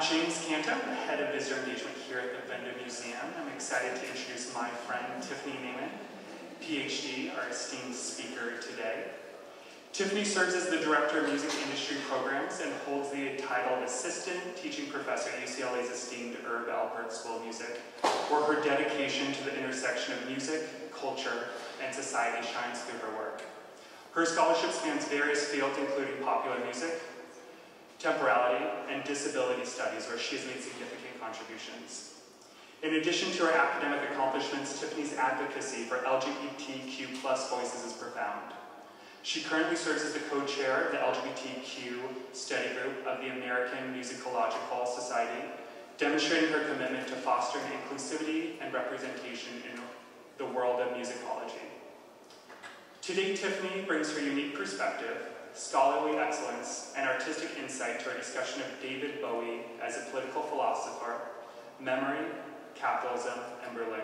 James Cantor, the head of visitor engagement here at the Venda Museum. I'm excited to introduce my friend Tiffany Naiman, PhD, our esteemed speaker today. Tiffany serves as the Director of Music Industry Programs and holds the title of Assistant Teaching Professor at UCLA's esteemed Herb Alpert School of Music, where her dedication to the intersection of music, culture, and society shines through her work. Her scholarship spans various fields, including popular music, temporality, and disability studies, where she has made significant contributions. In addition to her academic accomplishments, Tiffany's advocacy for LGBTQ+ voices is profound. She currently serves as the co-chair of the LGBTQ study group of the American Musicological Society, demonstrating her commitment to fostering inclusivity and representation in the world of musicology. Today, Tiffany brings her unique perspective, scholarly excellence, and artistic insight to our discussion of David Bowie as a political philosopher, memory, capitalism, and Berlin.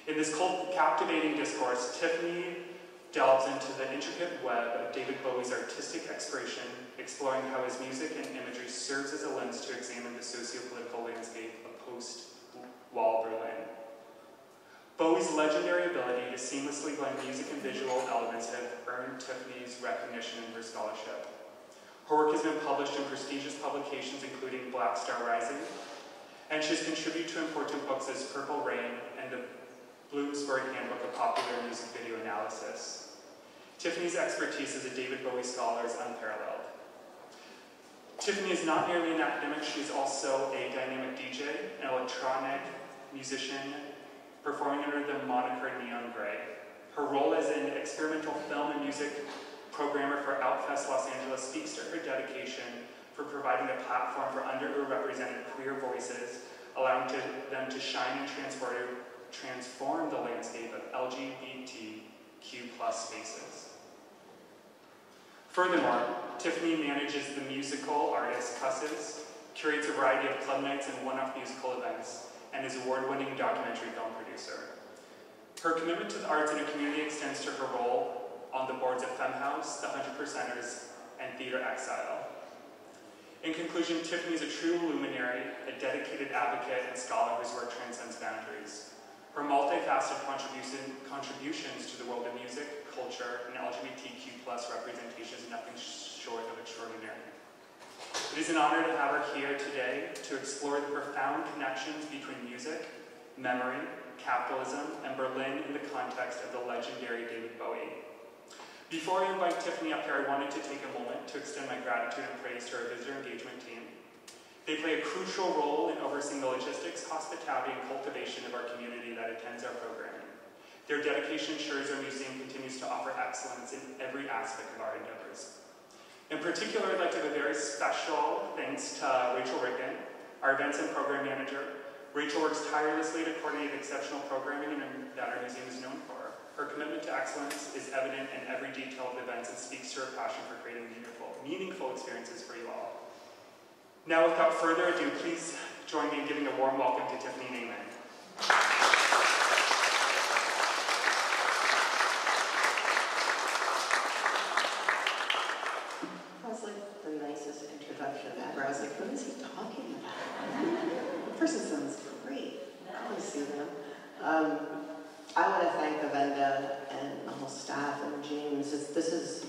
In this captivating discourse, Tiffany delves into the intricate web of David Bowie's artistic exploration, exploring how his music and imagery serves as a lens to examine the socio-political landscape of post-wall Berlin. Bowie's legendary ability to seamlessly blend music and visual elements have earned Tiffany's recognition in her scholarship. Her work has been published in prestigious publications including Black Star Rising, and she has contributed to important books as Purple Rain and the Bloomsbury Handbook of Popular Music Video Analysis. Tiffany's expertise as a David Bowie scholar is unparalleled. Tiffany is not merely an academic, she is also a dynamic DJ, an electronic musician, performing under the moniker Neon Grey. Her role as an experimental film and music programmer for Outfest Los Angeles speaks to her dedication for providing a platform for underrepresented queer voices, allowing them to shine and transform the landscape of LGBTQ+ spaces. Furthermore, Tiffany manages the musical artist Cusses, curates a variety of club nights and one-off musical events, and is award-winning documentary film producer. Her commitment to the arts and the community extends to her role on the boards of FemHouse, the 100%ers, and Theater Exile. In conclusion, Tiffany is a true luminary, a dedicated advocate and scholar whose work transcends boundaries. Her multifaceted contributions to the world of music, culture, and LGBTQ+ representation is nothing short of extraordinary. It is an honor to have her here today to explore the profound connections between music, memory, capitalism, and Berlin in the context of the legendary David Bowie. Before I invite Tiffany up here, I wanted to take a moment to extend my gratitude and praise to our visitor engagement team. They play a crucial role in overseeing the logistics, hospitality, and cultivation of our community that attends our programming. Their dedication ensures our museum continues to offer excellence in every aspect of our endeavors. In particular, I'd like to give a very special thanks to Rachel Riggin, our events and program manager. Rachel works tirelessly to coordinate exceptional programming that our museum is known for. Her commitment to excellence is evident in every detail of the events and speaks to her passion for creating meaningful experiences for you all. Now, without further ado, please join me in giving a warm welcome to Tiffany Naiman. Ever. I was like, what is he talking about? The person sounds great. I want to see them. I want to thank the Venda and the whole staff and James. This is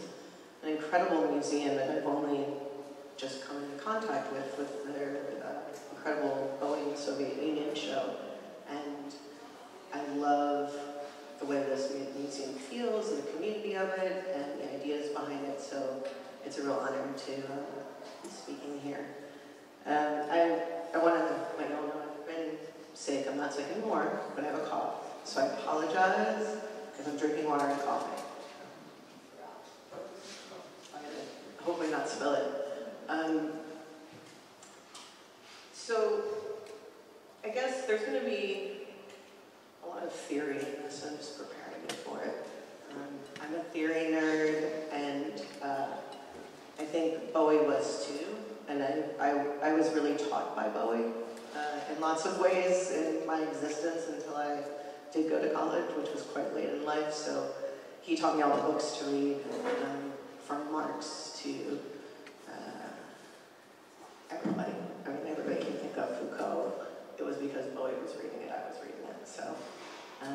an incredible museum that I've only just come into contact with their incredible Bowie Soviet Union show. And I love the way this museum feels and the community of it and the ideas behind it. So it's a real honor to be speaking here. I want to let you all know I've been sick. I'm not sick anymore, but I have a cough. So I apologize if I'm drinking water and coughing. I'm going to hopefully not spill it. So I guess there's going to be a lot of theory in this, so I'm just preparing you for it. I'm a theory nerd, and I think Bowie was too, and I was really taught by Bowie in lots of ways in my existence until I did go to college, which was quite late in life, so he taught me all the books to read, from Marx to everybody. I mean, everybody. was reading it, I was reading it. So, all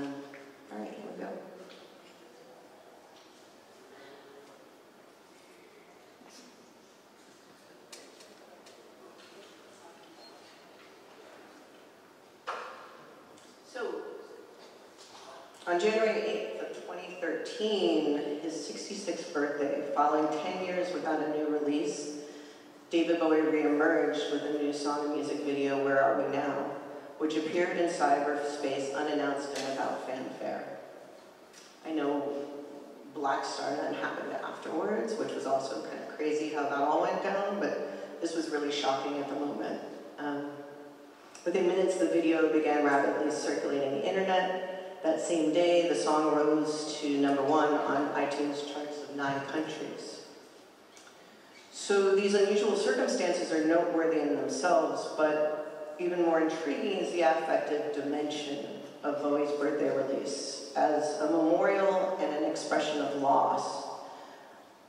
right, here we go. So, on January 8th of 2013, his 66th birthday, following 10 years without a new release, David Bowie re-emerged with a new song and music video, Where Are We Now?, which appeared in cyberspace unannounced and without fanfare. I know Black Star then happened afterwards, which was also kind of crazy how that all went down, but this was really shocking at the moment. Within minutes, the video began rapidly circulating the internet. That same day, the song rose to #1 on iTunes charts of 9 countries. So these unusual circumstances are noteworthy in themselves, but even more intriguing is the affective dimension of Bowie's birthday release as a memorial and an expression of loss,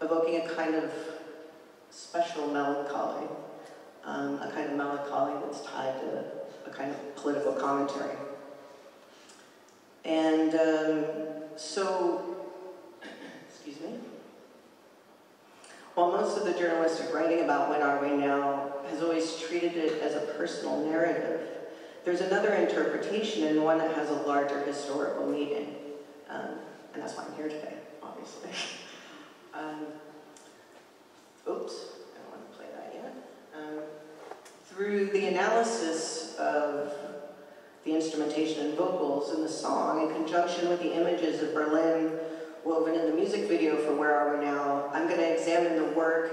evoking a kind of special melancholy, a kind of melancholy that's tied to a kind of political commentary. And excuse me. While most of the journalistic writing about When Are We Now has always treated it as a personal narrative, there's another interpretation and one that has a larger historical meaning. And that's why I'm here today, obviously. Oops, I don't want to play that yet. Through the analysis of the instrumentation and vocals in the song, in conjunction with the images of Berlin woven in the music video for Where Are We Now, I'm going to examine the work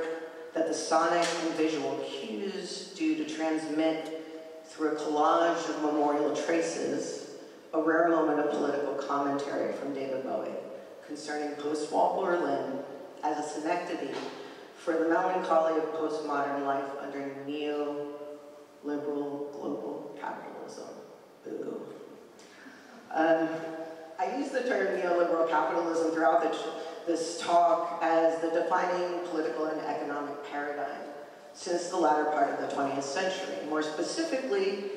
that the sonic and visual cues do to transmit through a collage of memorial traces, a rare moment of political commentary from David Bowie concerning post-war Berlin as a synecdoche for the melancholy of postmodern life under neoliberal global capitalism. Ooh. I use the term neoliberal capitalism throughout this talk as the defining political and economic paradigm since the latter part of the 20th century. More specifically,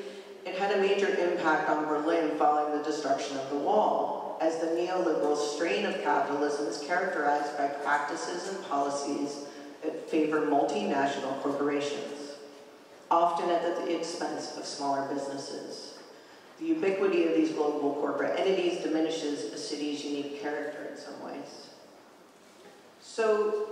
it had a major impact on Berlin following the destruction of the wall, as the neoliberal strain of capitalism is characterized by practices and policies that favor multinational corporations, often at the expense of smaller businesses. The ubiquity of these global corporate entities diminishes a city's unique character in some ways. So,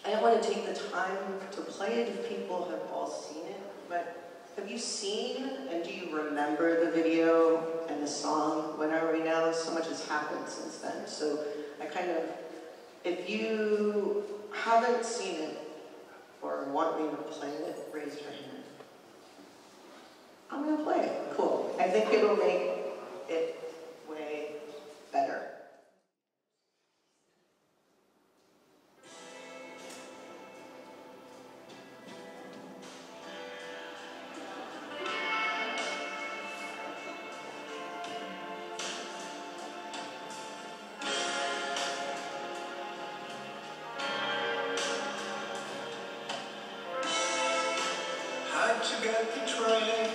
I don't want to take the time to play it if people have all seen it, but have you seen and do you remember the video and the song, When Are We Now? So much has happened since then. So, if you haven't seen it or want me to play it, raise your hand. I'm going to play it. Cool. I think it'll make it way better. Had to get the train.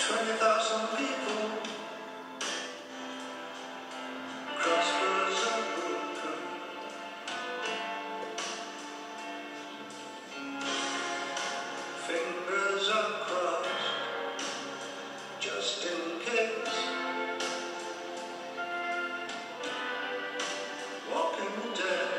20,000 people, crossroads are broken, fingers are crossed, just in case, walking the dead.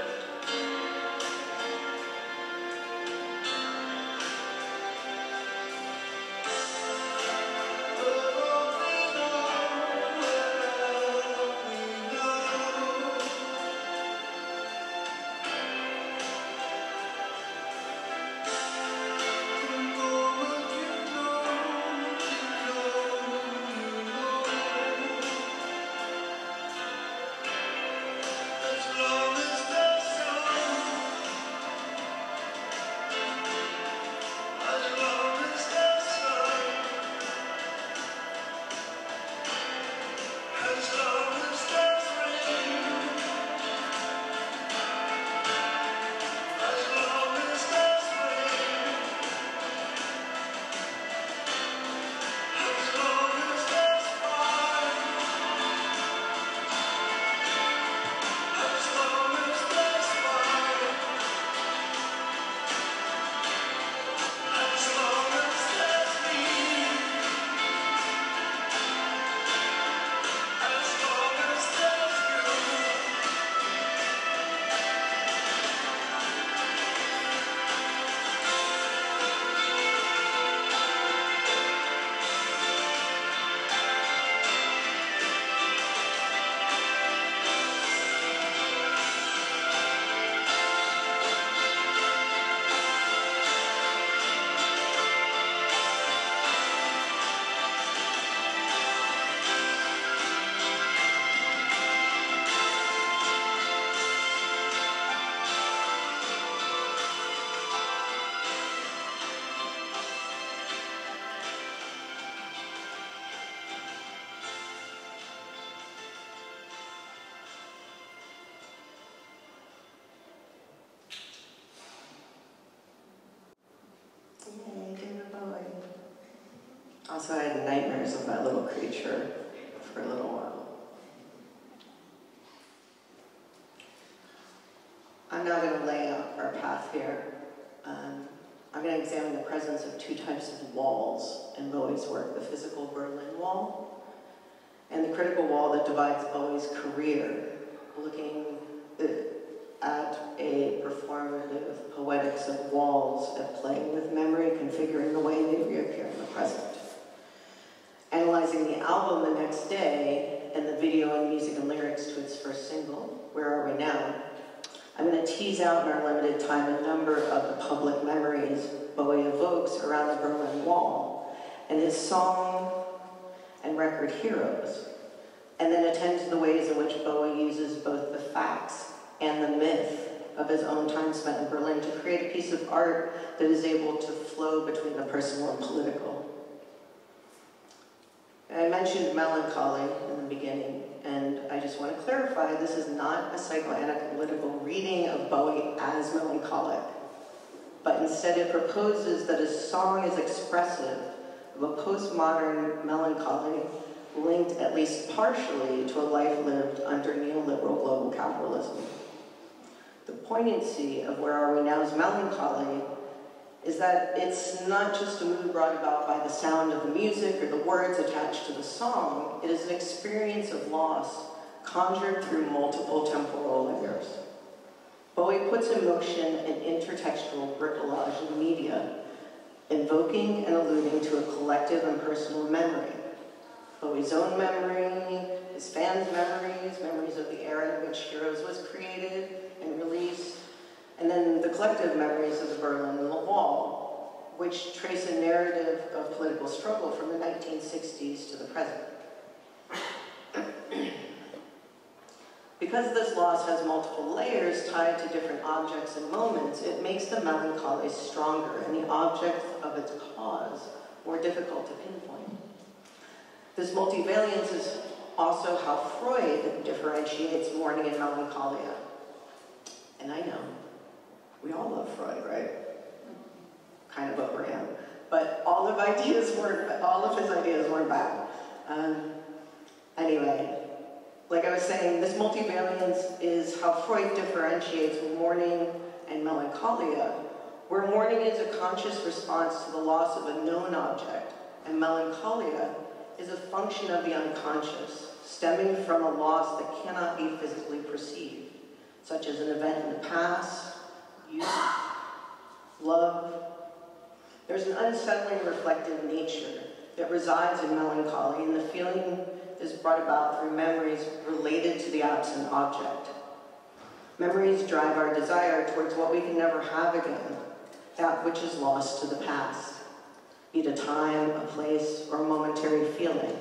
Yay, David Bowie. Also, I had nightmares of that little creature for a little while. I'm now going to lay out our path here. I'm going to examine the presence of two types of walls in Bowie's work, the physical Berlin Wall and the critical wall that divides Bowie's career, looking at a performative poetics of walls at play with memory, configuring the way they reappear in the present. Analyzing the album the next day and the video and music and lyrics to its first single, Where Are We Now?, I'm going to tease out in our limited time a number of the public memories Bowie evokes around the Berlin Wall and his song and record heroes, and then attend to the ways in which Bowie uses both the facts and the myth of his own time spent in Berlin to create a piece of art that is able to flow between the personal and political. I mentioned melancholy in the beginning, and I just want to clarify, this is not a psychoanalytical reading of Bowie as melancholic, but instead it proposes that his song is expressive of a postmodern melancholy linked at least partially to a life lived under neoliberal global capitalism. The poignancy of Where Are We Now's melancholy is that it's not just a mood brought about by the sound of the music or the words attached to the song. It is an experience of loss conjured through multiple temporal layers. Bowie puts in motion an intertextual bricolage in media, invoking and alluding to a collective and personal memory. Bowie's own memory, his fans' memories, memories of the era in which Heroes was created and released, and then the collective memories of the Berlin Wall, which trace a narrative of political struggle from the 1960s to the present. Because this loss has multiple layers tied to different objects and moments, it makes the melancholy stronger and the object of its cause more difficult to pinpoint. This multivariance is also how Freud differentiates mourning and melancholia. And I know, we all love Freud, right? Kind of over him. but all of his ideas weren't bad. Anyway, like I was saying, this multivariance is how Freud differentiates mourning and melancholia, where mourning is a conscious response to the loss of a known object, and melancholia is a function of the unconscious, stemming from a loss that cannot be physically perceived, such as an event in the past, youth, love. There's an unsettling reflective nature that resides in melancholy, and the feeling is brought about through memories related to the absent object. Memories drive our desire towards what we can never have again, that which is lost to the past, be it a time, a place, or a momentary feeling.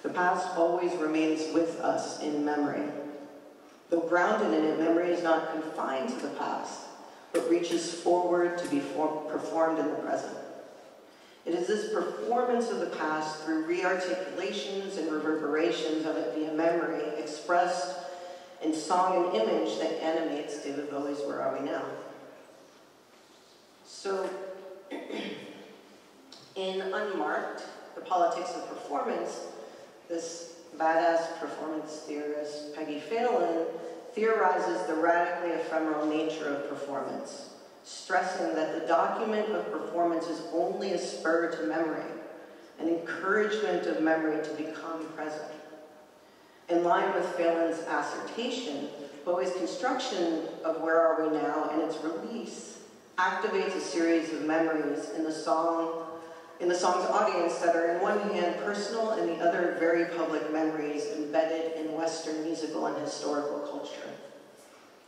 The past always remains with us in memory. Though grounded in it, memory is not confined to the past, but reaches forward to be performed in the present. It is this performance of the past through re-articulations and reverberations of it via memory, expressed in song and image, that animates David Bowie's Where Are We Now? So, in Unmarked, The Politics of Performance, this badass performance theorist, Peggy Phelan, theorizes the radically ephemeral nature of performance, stressing that the document of performance is only a spur to memory, an encouragement of memory to become present. In line with Phelan's assertion, Bowie's construction of Where Are We Now and its release activates a series of memories in the song's audience that are in one hand personal and the other very public memories embedded in Western musical and historical culture.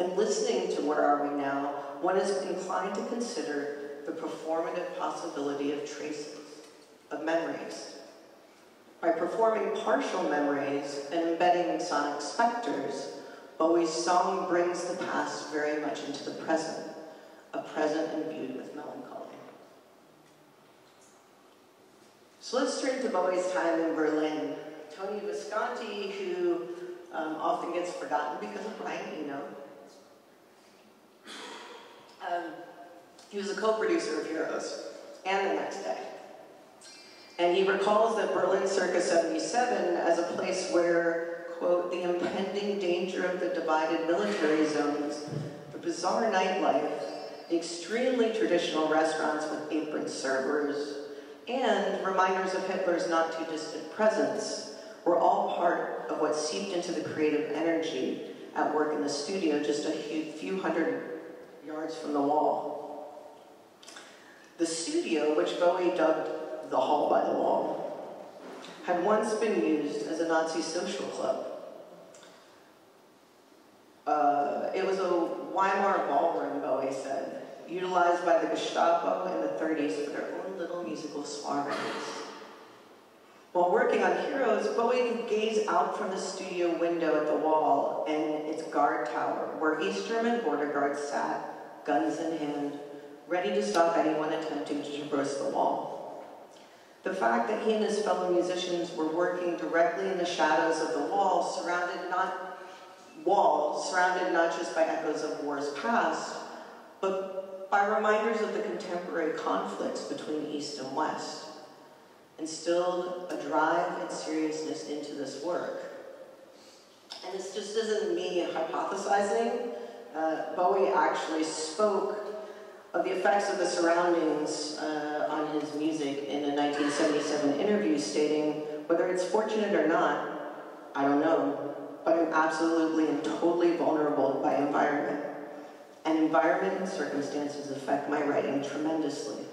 In listening to Where Are We Now, one is inclined to consider the performative possibility of traces, of memories. By performing partial memories and embedding sonic specters, Bowie's song brings the past very much into the present, a present imbued with melancholy. So let's turn to Bowie's time in Berlin. Tony Visconti, who often gets forgotten because of Brian Eno, he was a co-producer of Heroes and The Next Day. And he recalls that Berlin circa 77 as a place where, quote, the impending danger of the divided military zones, the bizarre nightlife, the extremely traditional restaurants with apron servers, and reminders of Hitler's not too distant presence were all part of what seeped into the creative energy at work in the studio just a few hundred yards from the wall. The studio, which Bowie dubbed the Hall by the Wall, had once been used as a Nazi social club. It was a Weimar ballroom, Bowie said, utilized by the Gestapo in the 30s for their own little musical soirees. While working on Heroes, Bowie could gaze out from the studio window at the wall and its guard tower, where East German border guards sat, guns in hand, ready to stop anyone attempting to traverse the wall. The fact that he and his fellow musicians were working directly in the shadows of the wall, surrounded not just by echoes of wars past, but by reminders of the contemporary conflicts between East and West, instilled a drive and seriousness into this work. And this just isn't me hypothesizing. Bowie actually spoke of the effects of the surroundings on his music in a 1977 interview, stating, "Whether it's fortunate or not, I don't know, but I'm absolutely and totally vulnerable by environment. And environment and circumstances affect my writing tremendously."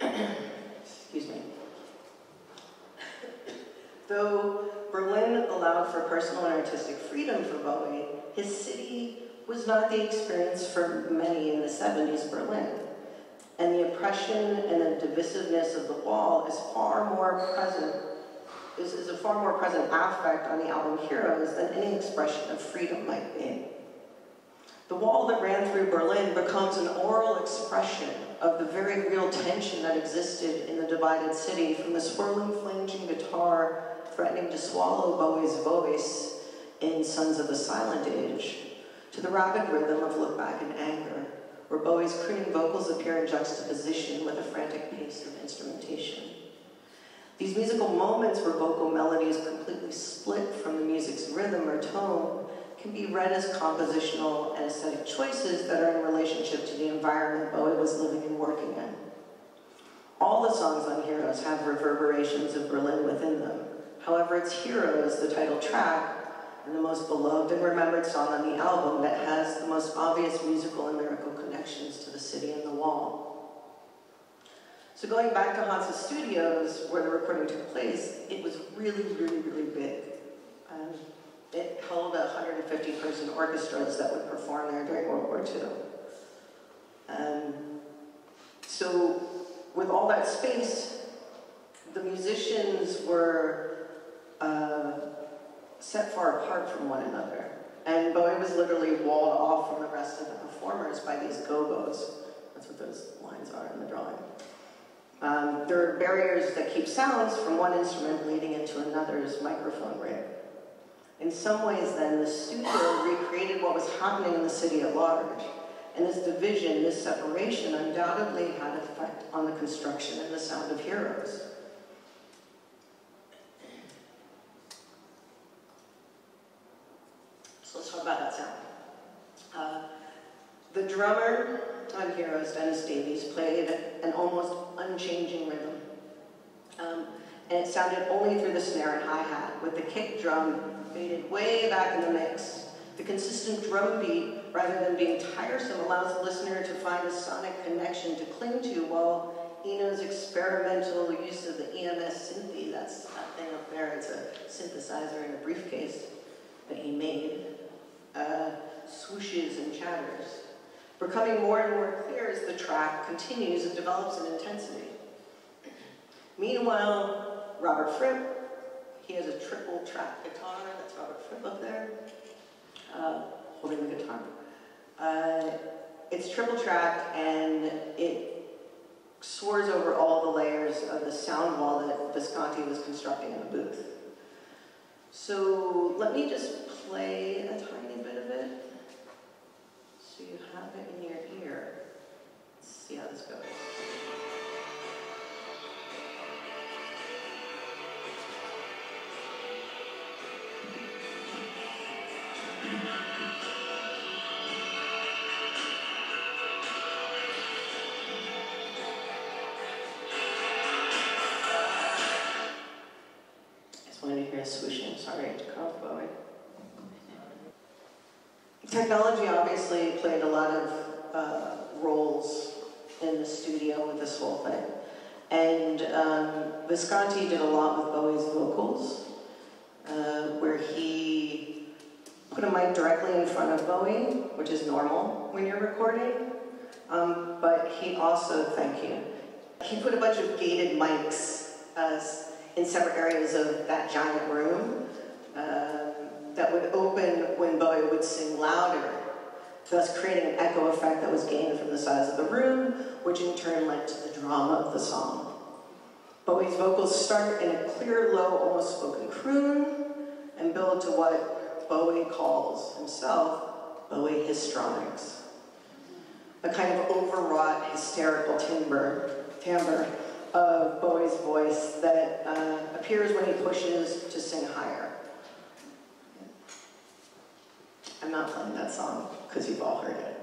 Excuse me. Though Berlin allowed for personal and artistic freedom for Bowie, his city was not the experience for many in the 70s Berlin. And the oppression and the divisiveness of the wall is a far more present affect on the album Heroes than any expression of freedom might be. The wall that ran through Berlin becomes an oral expression of the very real tension that existed in the divided city, from the swirling flanging guitar threatening to swallow Bowie's voice in Sons of the Silent Age, to the rapid rhythm of Look Back in Anger, where Bowie's crooning vocals appear in juxtaposition with a frantic pace of instrumentation. These musical moments where vocal melodies completely split from the music's rhythm or tone can be read as compositional and aesthetic choices that are in relationship to the environment Bowie was living and working in. All the songs on Heroes have reverberations of Berlin within them. However, it's Heroes, the title track, and the most beloved and remembered song on the album that has the most obvious musical and lyrical connections to the city and the wall. So going back to Hans's studios, where the recording took place, it was really, really, really big. It held 150-person orchestras that would perform there during World War II. So with all that space, the musicians were set far apart from one another. And Bowie was literally walled off from the rest of the performers by these gobos. That's what those lines are in the drawing. There are barriers that keep sounds from one instrument bleeding into another's microphone rig. In some ways, then, the studio recreated what was happening in the city at large. And this division, this separation, undoubtedly had an effect on the construction and the sound of Heroes. So let's talk about that sound. The drummer on Heroes, Dennis Davies, played an almost unchanging rhythm. And it sounded only through the snare and hi-hat, with the kick drum faded way back in the mix. The consistent drum beat, rather than being tiresome, allows the listener to find a sonic connection to cling to, while Eno's experimental use of the EMS synthi, that's that thing up there, it's a synthesizer in a briefcase that he made, swooshes and chatters, becoming more and more clear as the track continues and develops in intensity. Meanwhile, Robert Fripp, he has a triple track guitar, that's Robert Fripp up there, holding the guitar. It's triple tracked and it soars over all the layers of the sound wall that Visconti was constructing in the booth. So let me just play a tiny bit of it so you have it in your ear. Let's see how this goes. Swooshing, sorry to cut off Bowie. Technology obviously played a lot of roles in the studio with this whole thing. And Visconti did a lot with Bowie's vocals, where he put a mic directly in front of Bowie, which is normal when you're recording. But he also, thank you, he put a bunch of gated mics in separate areas of that giant room that would open when Bowie would sing louder, thus creating an echo effect that was gained from the size of the room, which in turn led to the drama of the song. Bowie's vocals start in a clear, low, almost spoken croon, and build to what Bowie calls himself Bowie histrionics, a kind of overwrought, hysterical timbre of Bowie's voice that appears when he pushes to sing higher. I'm not playing that song because you've all heard it.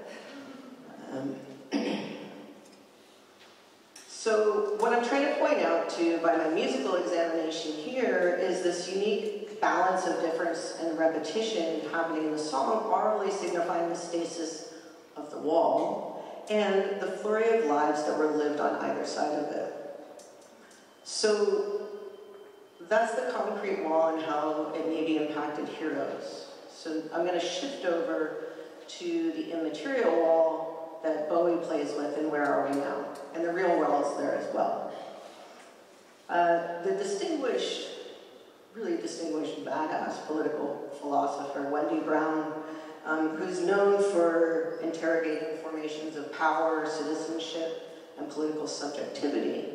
So what I'm trying to point out to by my musical examination here is this unique balance of difference and repetition happening in the song, Aurally signifying the stasis of the wall and the flurry of lives that were lived on either side of it. So that's the concrete wall and how it maybe impacted Heroes. So I'm going to shift over to the immaterial wall that Bowie plays with and Where Are We Now? And the real wall is there as well. The distinguished, really distinguished badass political philosopher, Wendy Brown, who's known for interrogating formations of power, citizenship, and political subjectivity,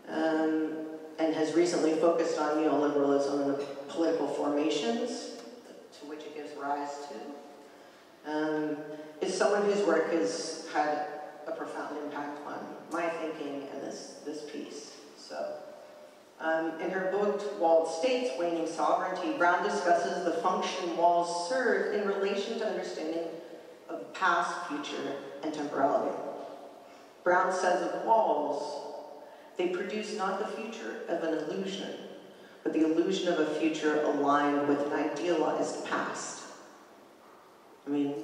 and has recently focused on neoliberalism and the political formations to which it gives rise to, is is someone whose work has had a profound impact on my thinking and this piece. So, in her book, Walled States, Waning Sovereignty, Brown discusses the function walls serve in relation to understanding of past, future, and temporality. Brown says of walls, they produce not the future of an illusion, but the illusion of a future aligned with an idealized past. I mean,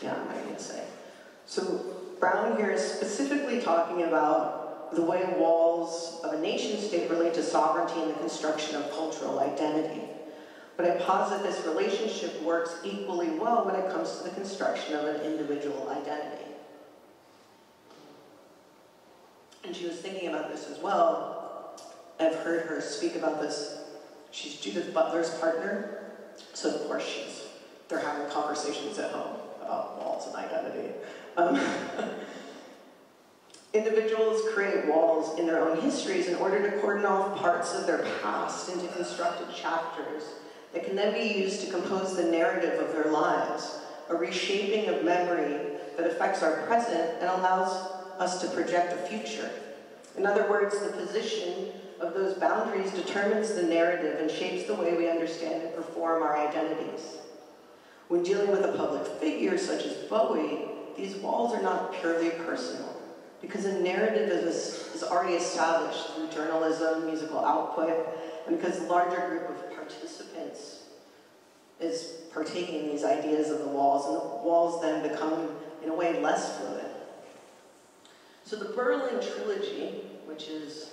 yeah, I'm not going to say. So Brown here is specifically talking about the way walls of a nation state relate to sovereignty and the construction of cultural identity. But I posit this relationship works equally well when it comes to the construction of an individual identity. And she was thinking about this as well. I've heard her speak about this. She's Judith Butler's partner, so of course they're having conversations at home about walls and identity. Individuals create walls in their own histories in order to cordon off parts of their past into constructed chapters that can then be used to compose the narrative of their lives, a reshaping of memory that affects our present and allows us to project a future. In other words, the position of those boundaries determines the narrative and shapes the way we understand and perform our identities. When dealing with a public figure such as Bowie, these walls are not purely personal, because a narrative is already established through journalism, musical output, and because a larger group of participants is partaking in these ideas of the walls, and the walls then become, in a way, less fluid. So the Berlin Trilogy, which is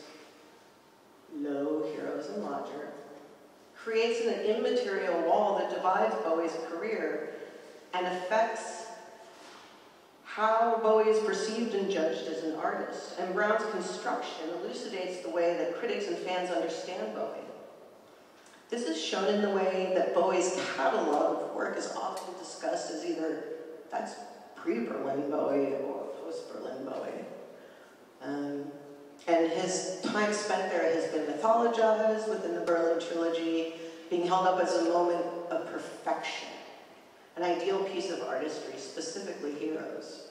Low, Heroes, and Lodger, creates an immaterial wall that divides Bowie's career and affects how Bowie is perceived and judged as an artist. And Brown's construction elucidates the way that critics and fans understand Bowie. This is shown in the way that Bowie's catalog of work is often discussed as either that's pre-Berlin Bowie or post-Berlin Bowie. And his time spent there has been mythologized within the Berlin Trilogy, being held up as a moment of perfection, an ideal piece of artistry, specifically Heroes.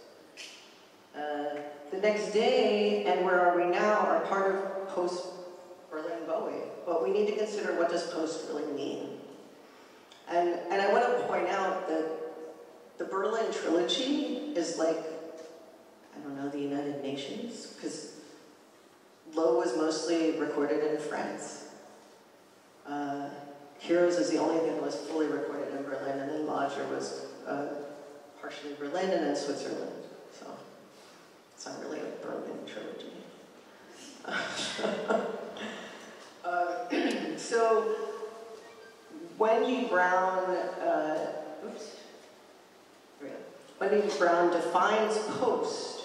The Next Day and Where Are We Now are part of post-Berlin Bowie, but we need to consider what does post really mean. And I want to point out that the Berlin Trilogy is like, I don't know, the United Nations, because Low was mostly recorded in France. Heroes is the only thing that was fully recorded in Berlin, and then Lodger was partially Berlin and then Switzerland. So it's not really a Berlin trilogy. So Wendy Brown, Wendy Brown defines post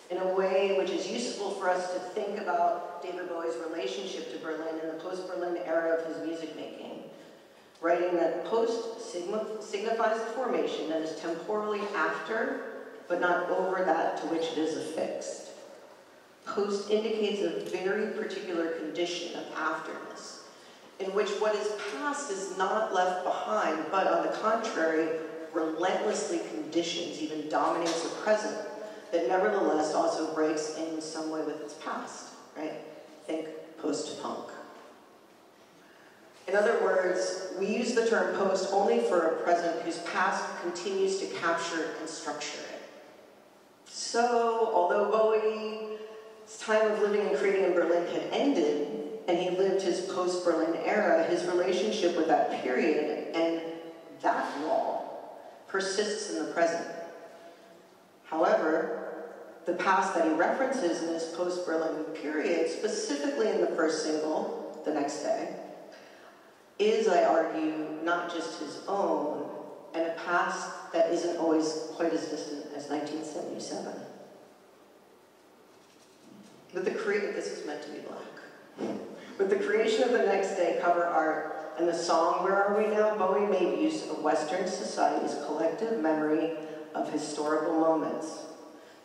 in a way which is useful for us to think about David Bowie's relationship to Berlin and the post-Berlin era of his music making, writing that post signifies the formation that is temporally after, but not over that to which it is affixed. Post indicates a very particular condition of afterness, in which what is past is not left behind, but on the contrary, relentlessly conditions, even dominates the present, that nevertheless also breaks in some way with its past, right? Think post-punk. In other words, we use the term post only for a present whose past continues to capture and structure it. So, although Bowie's time of living and creating in Berlin had ended, and he lived his post-Berlin era, his relationship with that period and that wall persists in the present. However, the past that he references in his post-Berlin period, specifically in the first single, The Next Day, is, I argue, not just his own, and a past that isn't always quite as distant as 1977. This is meant to be black. With the creation of The Next Day cover art and the song Where Are We Now, Bowie made use of Western society's collective memory of historical moments,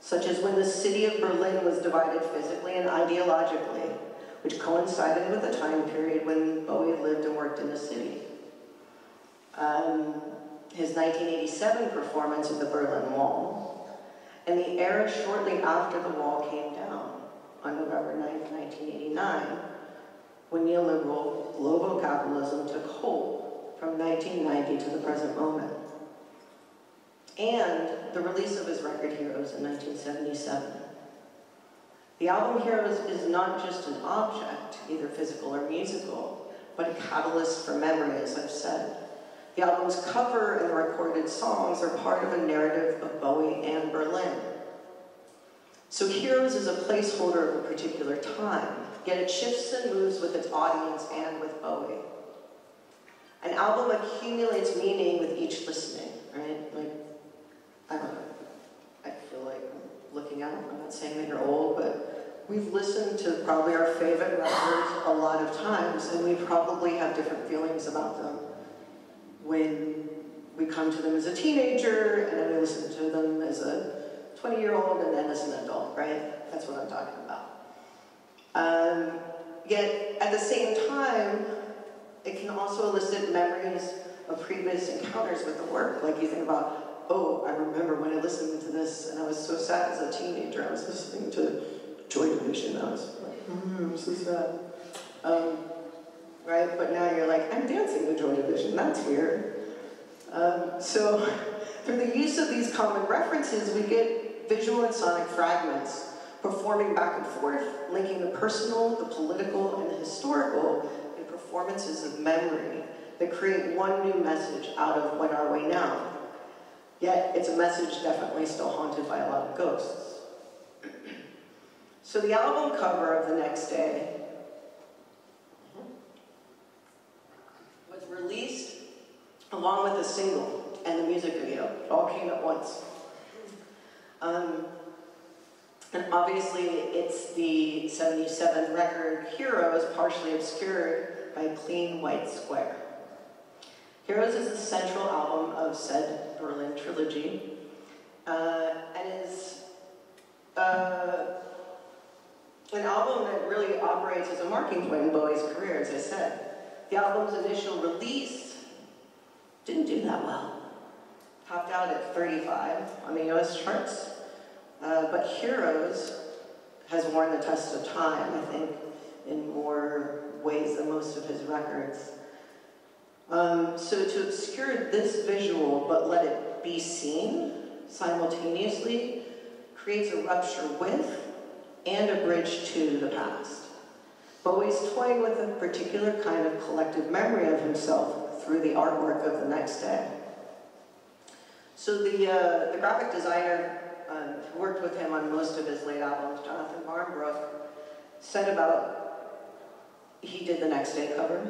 such as when the city of Berlin was divided physically and ideologically, which coincided with a time period when Bowie lived and worked in the city. His 1987 performance of the Berlin Wall and the era shortly after the wall came down on November 9th, 1989, when neoliberal global capitalism took hold from 1990 to the present moment. And the release of his record Heroes in 1977. The album Heroes is not just an object, either physical or musical, but a catalyst for memory, as I've said. The album's cover and the recorded songs are part of a narrative of Bowie and Berlin. So Heroes is a placeholder of a particular time, yet it shifts and moves with its audience and with Bowie. An album accumulates meaning with each listening, right? Like, I don't know, I feel like I'm looking at them. I'm not saying that you're old, but we've listened to probably our favorite records a lot of times, and we probably have different feelings about them when we come to them as a teenager, and then we listen to them as a 20-year-old, and then as an adult, right? That's what I'm talking about. Yet, at the same time, it can also elicit memories of previous encounters with the work. Like you think about, oh, I remember when I listened to this, and I was so sad as a teenager. I was listening to Joy Division. I was like, I'm so sad. Right? But now you're like, I'm dancing to Joy Division. That's weird. So, through the use of these common references, we get visual and sonic fragments, performing back and forth, linking the personal, the political, and the historical in performances of memory that create one new message out of When Are We Now? Yet, it's a message definitely still haunted by a lot of ghosts. So the album cover of The Next Day was released along with the single and the music video. It all came at once. And obviously, it's the 77 record Heroes, partially obscured by a clean white square. Heroes is the central album of said Berlin Trilogy, and is an album that really operates as a marking point in Bowie's career, as I said. The album's initial release didn't do that well. Topped out at 35 on the US charts. But Heroes has worn the test of time, I think, in more ways than most of his records. So to obscure this visual, but let it be seen simultaneously, creates a rupture with and a bridge to the past. Bowie's toying with a particular kind of collective memory of himself through the artwork of The Next Day. So the graphic designer who worked with him on most of his late albums, Jonathan Barnbrook, said about, he did The Next Day cover.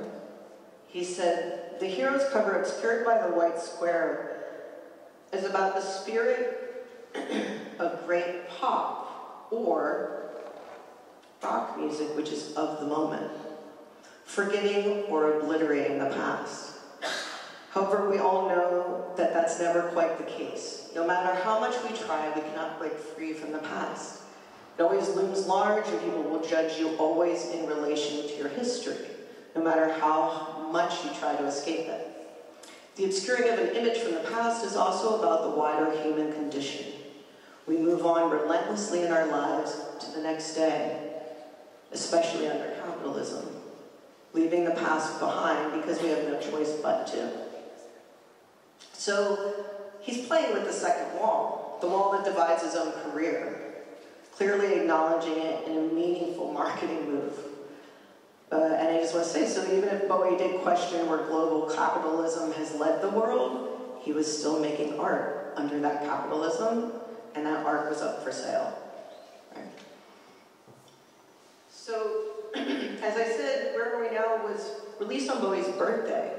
He said, the Heroes cover obscured by the white square is about the spirit of great pop or rock music, which is of the moment, forgetting or obliterating the past. However, we all know that that's never quite the case. No matter how much we try, we cannot break free from the past. It always looms large, and people will judge you always in relation to your history, no matter how much you try to escape it. The obscuring of an image from the past is also about the wider human condition. We move on relentlessly in our lives to the next day, especially under capitalism, leaving the past behind because we have no choice but to. So he's playing with the second wall, the wall that divides his own career, clearly acknowledging it in a meaningful marketing move. And I just want to say, so even if Bowie did question where global capitalism has led the world, he was still making art under that capitalism, and that art was up for sale. Right? So, as I said, Where Are We Now was released on Bowie's birthday,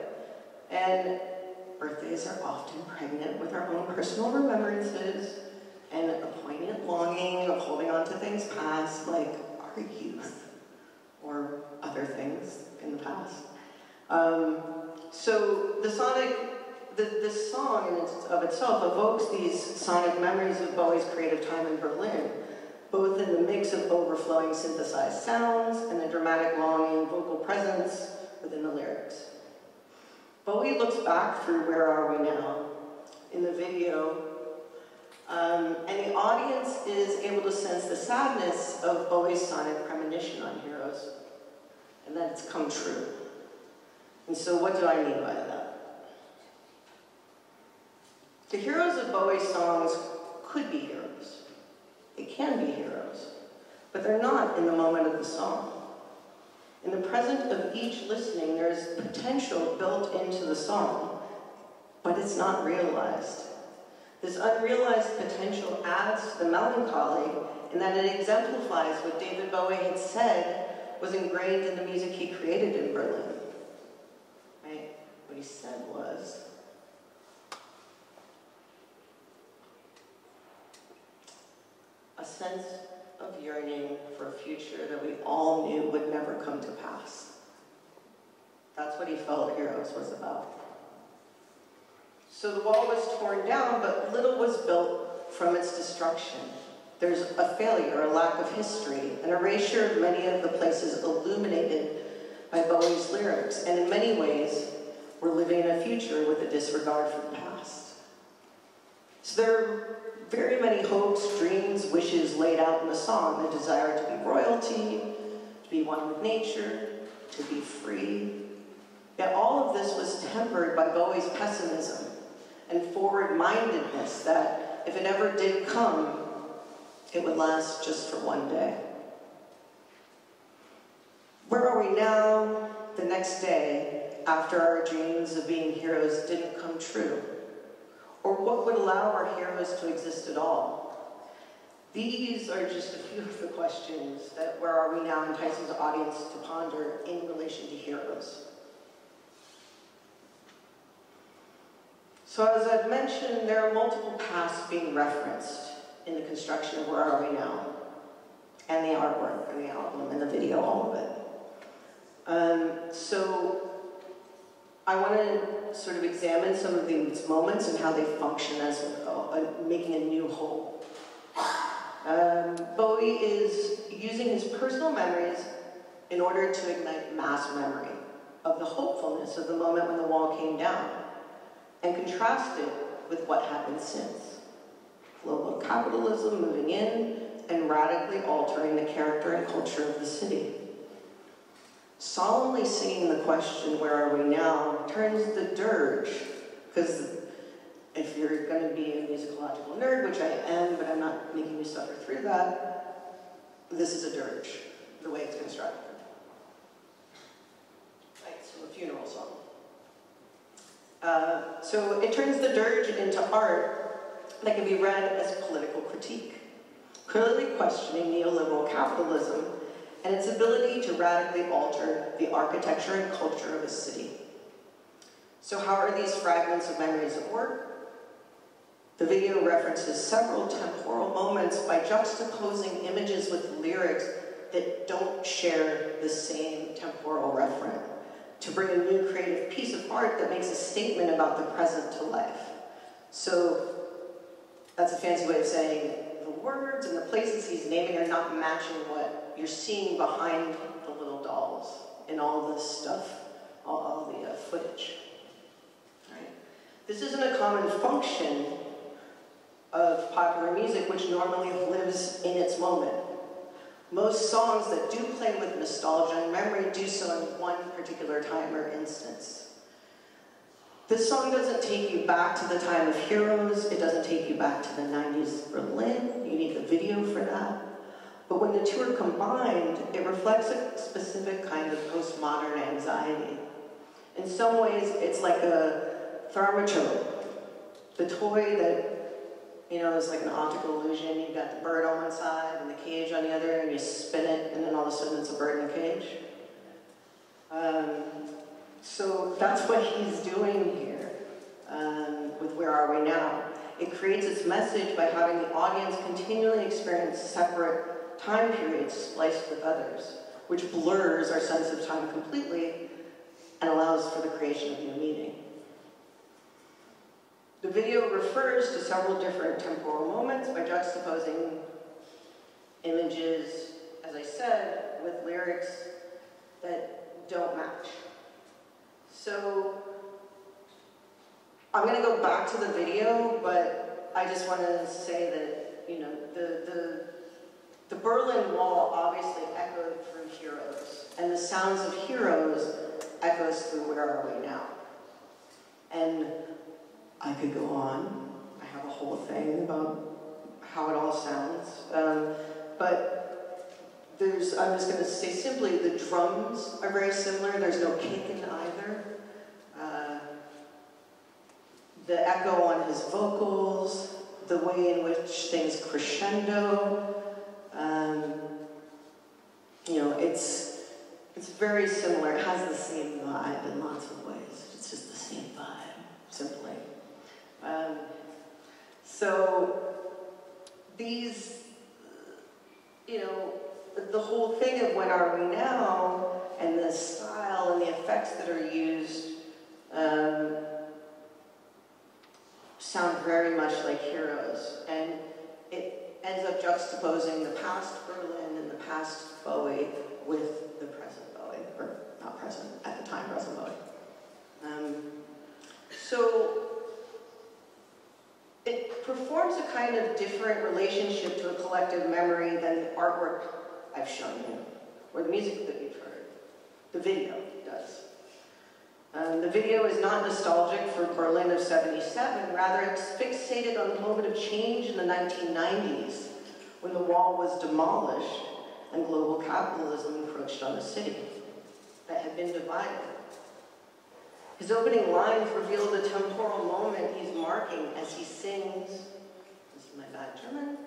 and birthdays are often pregnant with our own personal remembrances and a poignant longing of holding on to things past, like our youth or other things in the past. So this song in of itself evokes these sonic memories of Bowie's creative time in Berlin, both in the mix of overflowing synthesized sounds and the dramatic longing vocal presence within the lyrics. Bowie looks back through Where Are We Now? In the video, And the audience is able to sense the sadness of Bowie's sonic premonition on Heroes, and that it's come true. And so what do I mean by that? The heroes of Bowie's songs could be heroes. They can be heroes, but they're not in the moment of the song. In the present of each listening, there's potential built into the song, but it's not realized. This unrealized potential adds to the melancholy in that it exemplifies what David Bowie had said was ingrained in the music he created in Berlin. Right? What he said was, a sense of yearning for a future that we all knew would never come to pass. That's what he felt Heroes was about. So the wall was torn down, but little was built from its destruction. There's a failure, a lack of history, an erasure of many of the places illuminated by Bowie's lyrics, and in many ways, we're living in a future with a disregard for the past. So there are very many hopes, dreams, wishes laid out in the song, the desire to be royalty, to be one with nature, to be free. Yet all of this was tempered by Bowie's pessimism and forward-mindedness that if it ever did come, it would last just for one day. Where are we now, the next day, after our dreams of being heroes didn't come true? Or what would allow our heroes to exist at all? These are just a few of the questions that Where Are We Now entices the audience to ponder in relation to heroes. So as I've mentioned, there are multiple paths being referenced in the construction of Where Are We Now, and the artwork, and the album, and the video, all of it. So I want to sort of examine some of these moments and how they function as making a new whole. Bowie is using his personal memories in order to ignite mass memory of the hopefulness of the moment when the wall came down, and contrast it with what happened since. Global capitalism moving in and radically altering the character and culture of the city. Solemnly singing the question, where are we now, turns the dirge, because if you're going to be a musicological nerd, which I am, but I'm not making you suffer through that, this is a dirge, the way it's constructed. Right, so a funeral song. So it turns the dirge into art that can be read as political critique, clearly questioning neoliberal capitalism and its ability to radically alter the architecture and culture of a city. So how are these fragments of memories at work? The video references several temporal moments by juxtaposing images with lyrics that don't share the same temporal referent, to bring a new creative piece of art that makes a statement about the present to life. So that's a fancy way of saying the words and the places he's naming are not matching what you're seeing behind the little dolls and all this stuff, all the footage. Right? This isn't a common function of popular music, which normally lives in its moment. Most songs that do play with nostalgia and memory do so in one particular time or instance. This song doesn't take you back to the time of Heroes. It doesn't take you back to the 90s Berlin. You need the video for that. But when the two are combined, it reflects a specific kind of postmodern anxiety. In some ways, it's like a thermotrope, the toy that, you know, is like an optical illusion. You've got the bird on one side and the cage on the other, and you spin it, and then all of a sudden it's a bird in a cage. So that's what he's doing here with Where Are We Now? It creates its message by having the audience continually experience separate time periods spliced with others, which blurs our sense of time completely and allows for the creation of new meaning. The video refers to several different temporal moments by juxtaposing images, as I said, with lyrics that don't match. So I'm going to go back to the video, but I just want to say that, you know, the Berlin Wall obviously echoed through Heroes, and the sounds of Heroes echoes through Where Are We Now? And I could go on. I have a whole thing about how it all sounds. But I'm just going to say simply, the drums are very similar. There's no kick in either. The echo on his vocals, the way in which things crescendo, you know, it's very similar. It has the same vibe in lots of ways. It's just the same vibe, simply. So these, you know, the whole thing of When Are We Now, and the style and the effects that are used sound very much like Heroes. And it ends up juxtaposing the past Berlin and the past Bowie with the present Bowie, or not present, at the time present Bowie. So it performs a kind of different relationship to a collective memory than the artwork I've shown you, or the music that you've heard. The video does. The video is not nostalgic for Berlin of '77, rather it's fixated on the moment of change in the 1990s, when the wall was demolished and global capitalism encroached on the city that had been divided. His opening lines reveal the temporal moment he's marking as he sings, this is my bad German,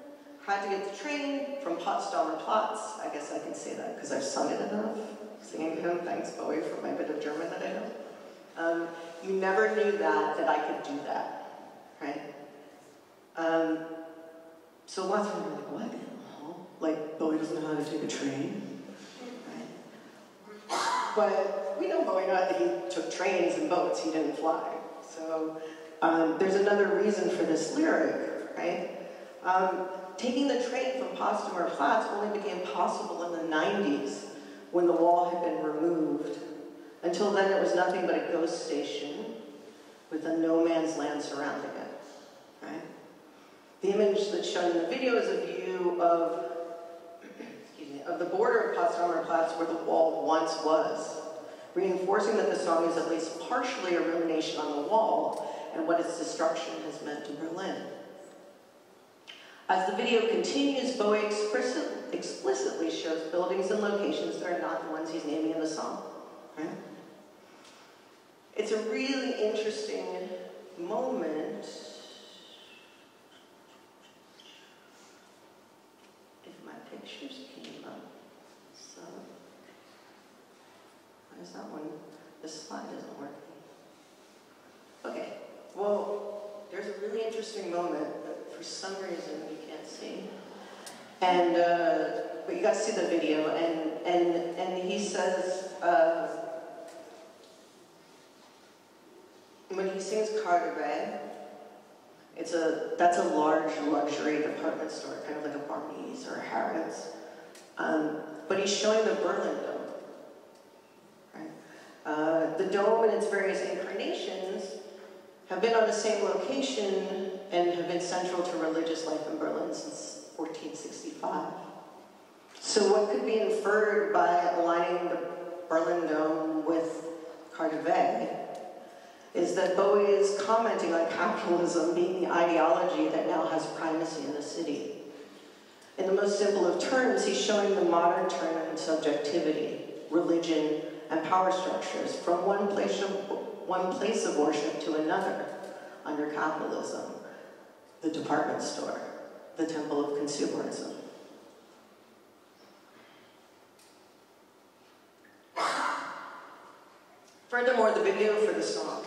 had to get the train from Potsdamer Platz. I guess I can say that because I've sung it enough, singing to him, thanks Bowie for my bit of German that I know. You never knew that I could do that, right? So lots of people are like, what? Oh, like, Bowie doesn't know how to take a train, right? But we know Bowie not that he took trains and boats, he didn't fly. So there's another reason for this lyric, right? Taking the train from Potsdamer Platz only became possible in the 90s when the wall had been removed. Until then, it was nothing but a ghost station with a no man's land surrounding it, right? The image that's shown in the video is a view of, of the border of Potsdamer Platz where the wall once was, reinforcing that the song is at least partially a rumination on the wall and what its destruction has meant to Berlin. As the video continues, Bowie explicitly shows buildings and locations that are not the ones he's naming in the song, right? It's a really interesting moment. If my pictures came up, so why is that one? This slide isn't working. Okay, well, there's a really interesting moment that for some reason you can't see. And but you guys see the video, and he says. When he sings Carteret, that's a large luxury department store, kind of like a Barney's or a Harrods. But he's showing the Berlin Dome. Right? The dome and its various incarnations have been on the same location and have been central to religious life in Berlin since 1465. So what could be inferred by aligning the Berlin Dome with Carteret is that Bowie is commenting on capitalism being the ideology that now has primacy in the city. In the most simple of terms, he's showing the modern turn on subjectivity, religion, and power structures from one place of worship to another under capitalism, the department store, the temple of consumerism. Furthermore, the video for the song.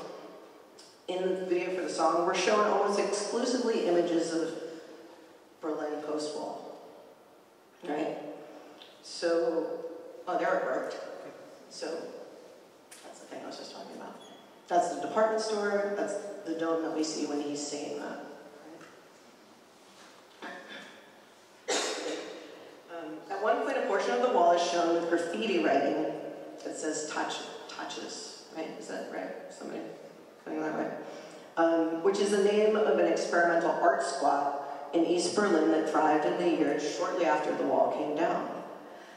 In the video for the song, we're shown almost exclusively images of Berlin post-wall, right? So, oh, there it worked. So, that's the thing I was just talking about. That's the department store, that's the dome that we see when he's singing that. At one point, a portion of the wall is shown with graffiti writing that says touches, right? Is that right? Somebody coming that way? which is the name of an experimental art squat in East Berlin that thrived in the years shortly after the wall came down.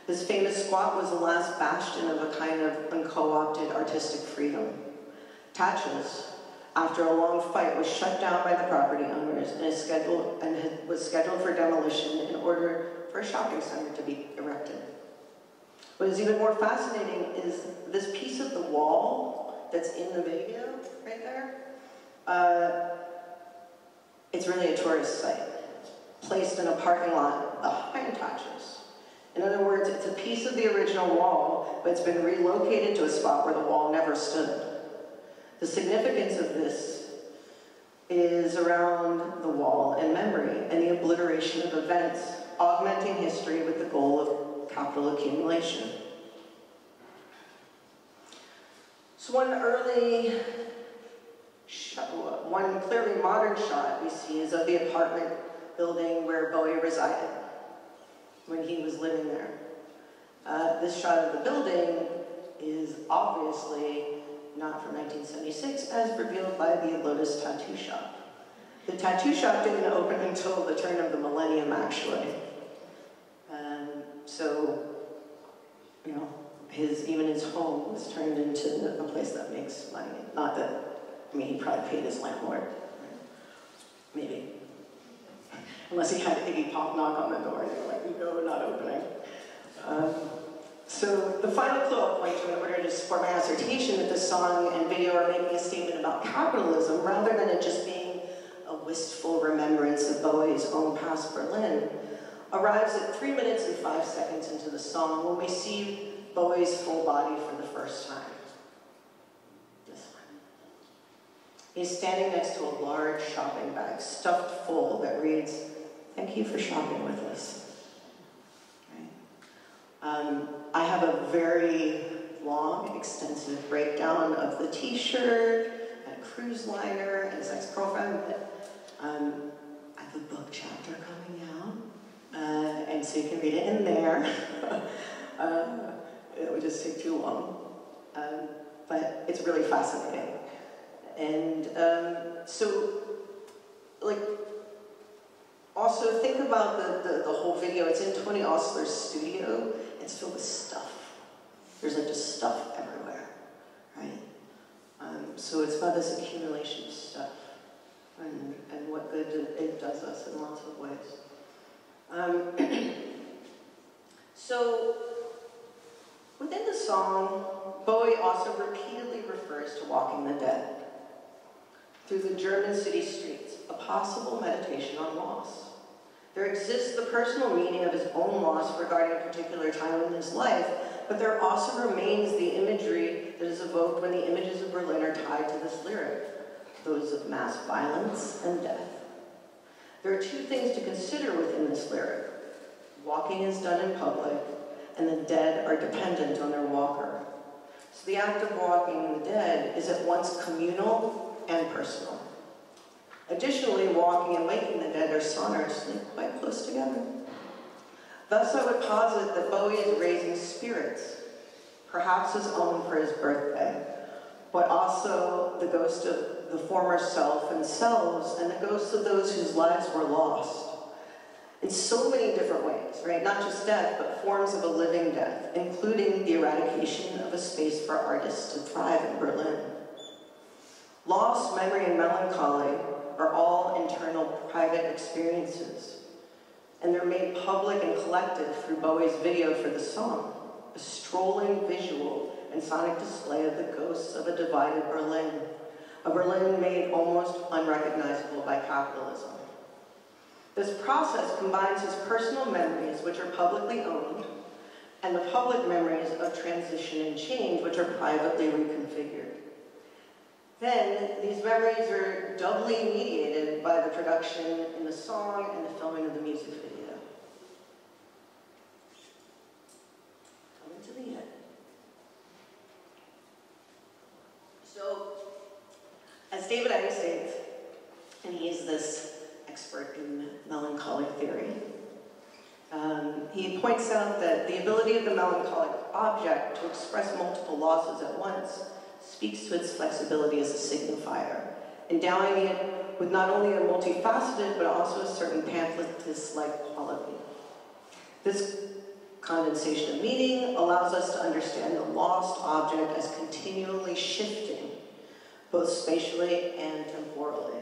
This famous squat was the last bastion of a kind of unco-opted artistic freedom. Tatches, after a long fight, was shut down by the property owners and was scheduled for demolition in order for a shopping center to be erected. What is even more fascinating is this piece of the wall that's in the video right there. It's really a tourist site, placed in a parking lot behind Tatches. In other words, it's a piece of the original wall, but it's been relocated to a spot where the wall never stood. The significance of this is around the wall and memory and the obliteration of events, augmenting history with the goal of capital accumulation. So one clearly modern shot we see is of the apartment building where Bowie resided when he was living there. This shot of the building is obviously not from 1976, as revealed by the Lotus tattoo shop. The tattoo shop didn't open until the turn of the millennium, actually. So, you know, even his home was turned into a place that makes money. Not that, I mean, he probably paid his landlord. Maybe. Unless he had Iggy Pop knock on the door and they were like, no, we're not opening. So the final clue I'll point to in order to support my assertion that this song and video are making a statement about capitalism rather than it just being a wistful remembrance of Bowie's own past Berlin, arrives at 3 minutes and 5 seconds into the song when we see Bowie's full body for the first time. This one. He's standing next to a large shopping bag stuffed full that reads, "Thank you for shopping with us." I have a very long, extensive breakdown of the t-shirt and a cruise liner and his ex-girlfriend, but I have a book chapter coming out, and so you can read it in there. It would just take too long, but it's really fascinating. And so, like, also think about the whole video. It's in Tony Osler's studio. It's filled with stuff. There's like just stuff everywhere, right? So it's about this accumulation of stuff and what good it does us in lots of ways. So within the song, Bowie also repeatedly refers to walking the dead through the German city streets, a possible meditation on loss. There exists the personal meaning of his own loss regarding a particular time in his life, but there also remains the imagery that is evoked when the images of Berlin are tied to this lyric, those of mass violence and death. There are two things to consider within this lyric. Walking is done in public, and the dead are dependent on their walker. So the act of walking the dead is at once communal and personal. Additionally, walking and waking the dead are sonorously quite close together. Thus, I would posit that Bowie is raising spirits, perhaps his own for his birthday, but also the ghost of the former self and selves, and the ghosts of those whose lives were lost. In so many different ways, right? Not just death, but forms of a living death, including the eradication of a space for artists to thrive in Berlin. Loss, memory, and melancholy are all internal, private experiences. And they're made public and collective through Bowie's video for the song, a strolling visual and sonic display of the ghosts of a divided Berlin, a Berlin made almost unrecognizable by capitalism. This process combines his personal memories, which are publicly owned, and the public memories of transition and change, which are privately reconfigured. Then, these memories are doubly mediated by the production in the song and the filming of the music video. Coming to the end. So, as David Bowie states, and he is this expert in melancholic theory, he points out that the ability of the melancholic object to express multiple losses at once speaks to its flexibility as a signifier, endowing it with not only a multifaceted, but also a certain pamphletist-like quality. This condensation of meaning allows us to understand the lost object as continually shifting, both spatially and temporally.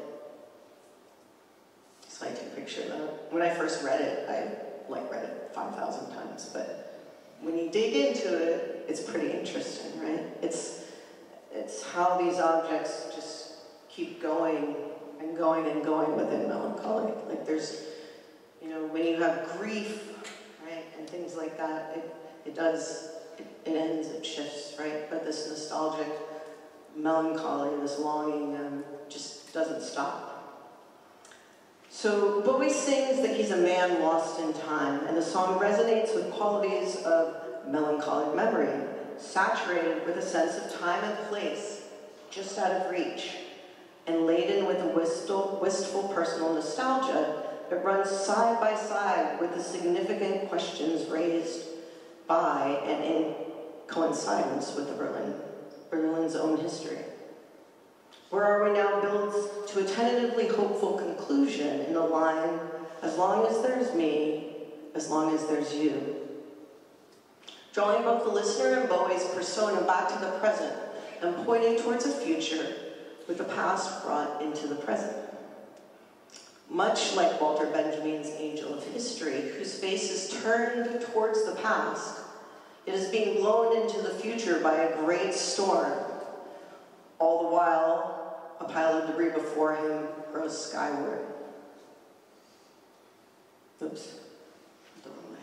So I take a picture of that. When I first read it, I read it 5,000 times, but when you dig into it, it's pretty interesting, right? It's how these objects just keep going and going and going within melancholy. Like there's, when you have grief, right, and things like that, it ends, it shifts, right? But this nostalgic melancholy, this longing, just doesn't stop. So Bowie sings that he's a man lost in time, and the song resonates with qualities of melancholic memory, saturated with a sense of time and place, just out of reach, and laden with a wistful personal nostalgia that runs side by side with the significant questions raised by and in coincidence with Berlin's own history. Where Are We Now builds to a tentatively hopeful conclusion in the line, as long as there's me, as long as there's you. Drawing both the listener and Bowie's persona back to the present and pointing towards a future with the past brought into the present. Much like Walter Benjamin's Angel of History, whose face is turned towards the past, it is being blown into the future by a great storm. All the while, a pile of debris before him grows skyward. Oops, the wrong way.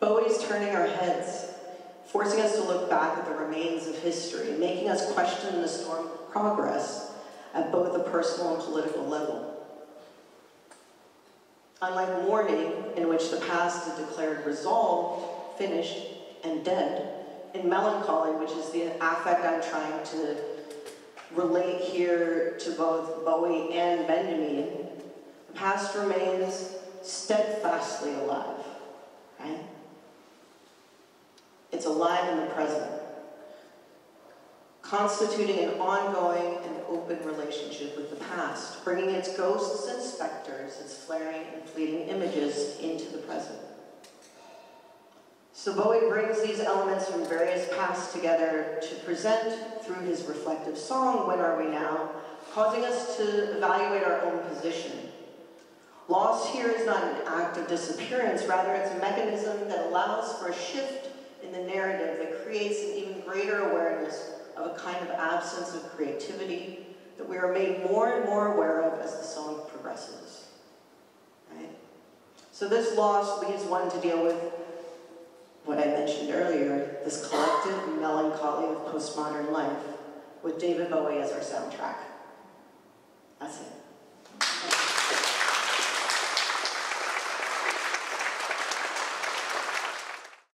Bowie's turning our heads, forcing us to look back at the remains of history, making us question the storm of progress at both the personal and political level. Unlike mourning, in which the past is declared resolved, finished, and dead, in melancholy, which is the affect I'm trying to relate here to both Bowie and Benjamin, the past remains steadfastly alive, right? It's alive in the present, constituting an ongoing and open relationship with the past, bringing its ghosts and specters, its flaring and fleeting images into the present. So Bowie brings these elements from various pasts together to present through his reflective song, When Are We Now?, causing us to evaluate our own position. Loss here is not an act of disappearance, rather it's a mechanism that allows for a shift in the narrative that creates an even greater awareness of a kind of absence of creativity that we are made more and more aware of as the song progresses. Right? So this loss leads one to deal with what I mentioned earlier, this collective melancholy of postmodern life, with David Bowie as our soundtrack. That's it.